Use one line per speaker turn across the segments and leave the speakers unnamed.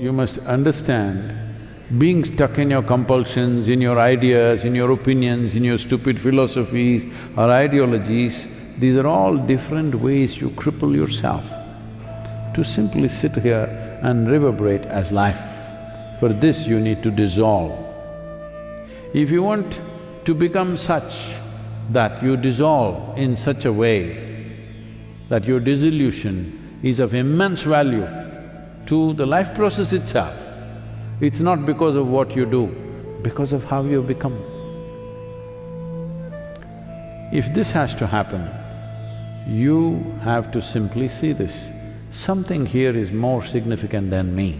you must understand, being stuck in your compulsions, in your ideas, in your opinions, in your stupid philosophies or ideologies, these are all different ways you cripple yourself. To simply sit here and reverberate as life, for this you need to dissolve. If you want to become such that you dissolve in such a way that your dissolution is of immense value to the life process itself, it's not because of what you do, because of how you become. If this has to happen, you have to simply see this, something here is more significant than me.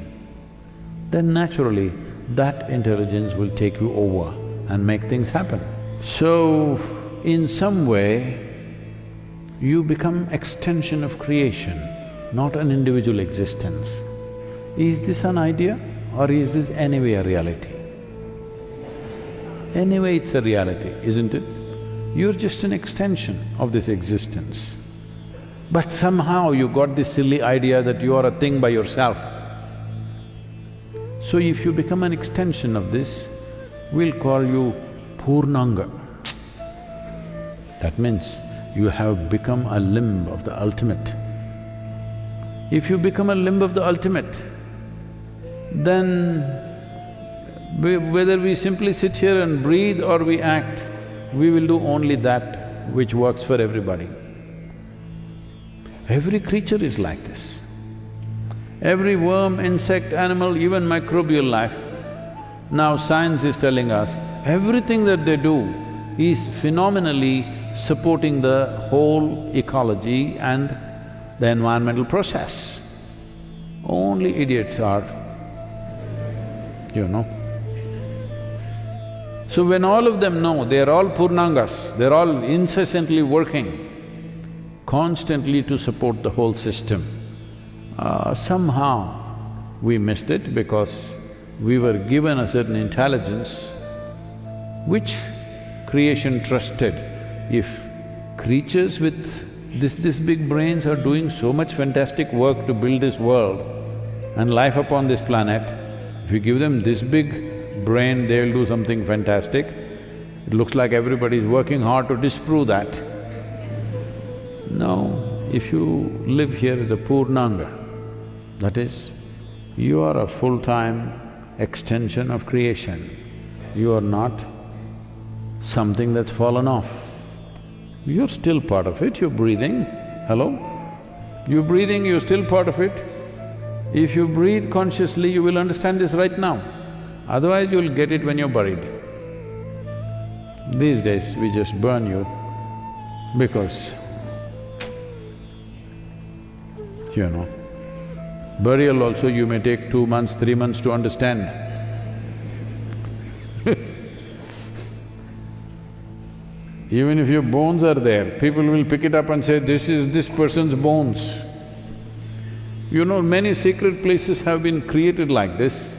Then naturally, that intelligence will take you over and make things happen. So, in some way, you become extension of creation, not an individual existence. Is this an idea or is this anyway a reality? Anyway it's a reality, isn't it? You're just an extension of this existence. But somehow you got this silly idea that you are a thing by yourself. So if you become an extension of this, we'll call you poornanga. That means you have become a limb of the ultimate. If you become a limb of the ultimate, then whether we simply sit here and breathe or we act, we will do only that which works for everybody. Every creature is like this. Every worm, insect, animal, even microbial life, now science is telling us, everything that they do is phenomenally supporting the whole ecology and the environmental process. Only idiots are, you know. So when all of them know, they're all poornangas, they're all incessantly working constantly to support the whole system. Somehow we missed it because we were given a certain intelligence which creation trusted. If creatures with this big brains are doing so much fantastic work to build this world and life upon this planet, if you give them this big brain, they'll do something fantastic. It looks like everybody's working hard to disprove that. No, if you live here as a poornanga, that is, you are a full-time extension of creation. You are not something that's fallen off. You're still part of it, you're breathing, hello? You're breathing, you're still part of it. If you breathe consciously, you will understand this right now. Otherwise, you'll get it when you're buried. These days, we just burn you because, you know, burial also you may take 2 months, 3 months to understand. Even if your bones are there, people will pick it up and say, this is this person's bones. You know, many secret places have been created like this.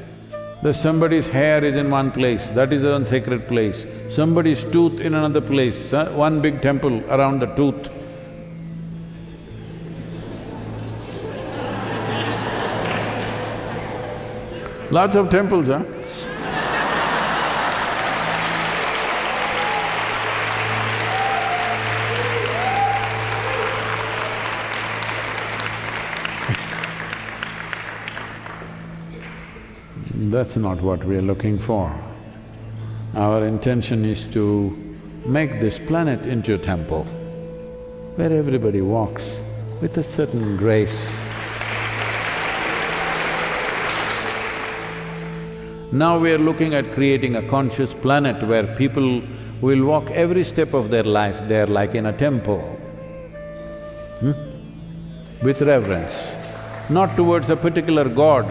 That somebody's hair is in one place, that is one sacred place. Somebody's tooth in another place, one big temple around the tooth. Lots of temples, huh? That's not what we are looking for. Our intention is to make this planet into a temple where everybody walks with a certain grace. Now we are looking at creating a conscious planet where people will walk every step of their life, they're like in a temple, with reverence, not towards a particular god,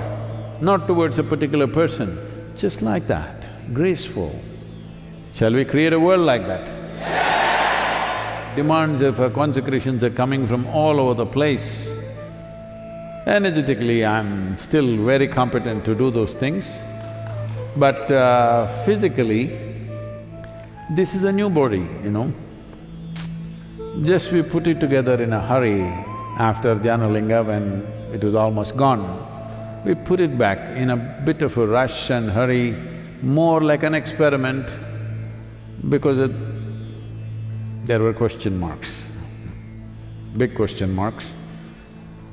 not towards a particular person, just like that, graceful. Shall we create a world like that? Yes! Demands of consecrations are coming from all over the place. Energetically, I'm still very competent to do those things, but physically, this is a new body, you know. Just we put it together in a hurry after Dhyanalinga when it was almost gone. we put it back in a bit of a rush and hurry, more like an experiment, because there were question marks, big question marks.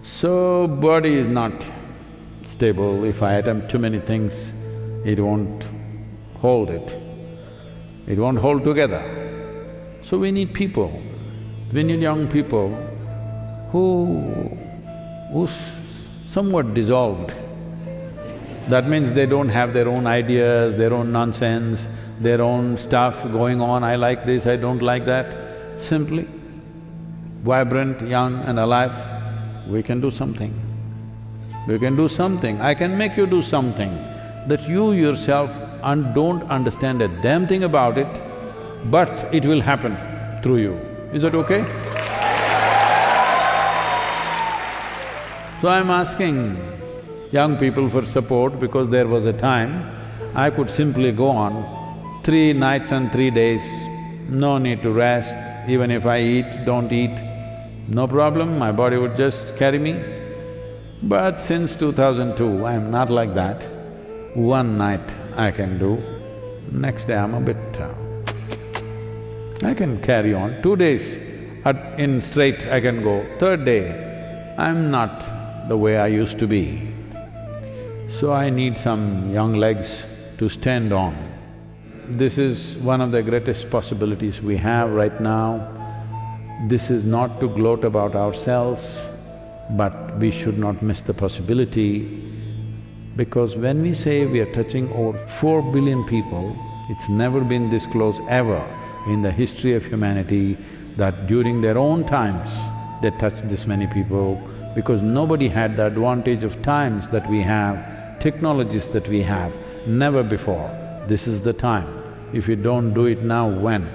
So, body is not stable. If I attempt too many things, it won't hold it. It won't hold together. So we need people. We need young people who's somewhat dissolved. That means they don't have their own ideas, their own nonsense, their own stuff going on, I like this, I don't like that. Simply vibrant, young and alive, we can do something. We can do something. I can make you do something that you yourself don't understand a damn thing about it, but it will happen through you. Is that okay? So I'm asking young people for support because there was a time I could simply go on 3 nights and 3 days, no need to rest, even if I eat, don't eat, no problem, my body would just carry me. But since 2002, I'm not like that. One night I can do, next day I'm a bit… I can carry on. 2 days in straight I can go, third day I'm not the way I used to be. So I need some young legs to stand on. This is one of the greatest possibilities we have right now. This is not to gloat about ourselves, but we should not miss the possibility, because when we say we are touching over 4 billion people, it's never been this close ever in the history of humanity that during their own times they touched this many people, because nobody had the advantage of times that we have, technologies that we have, never before. This is the time. If you don't do it now, when?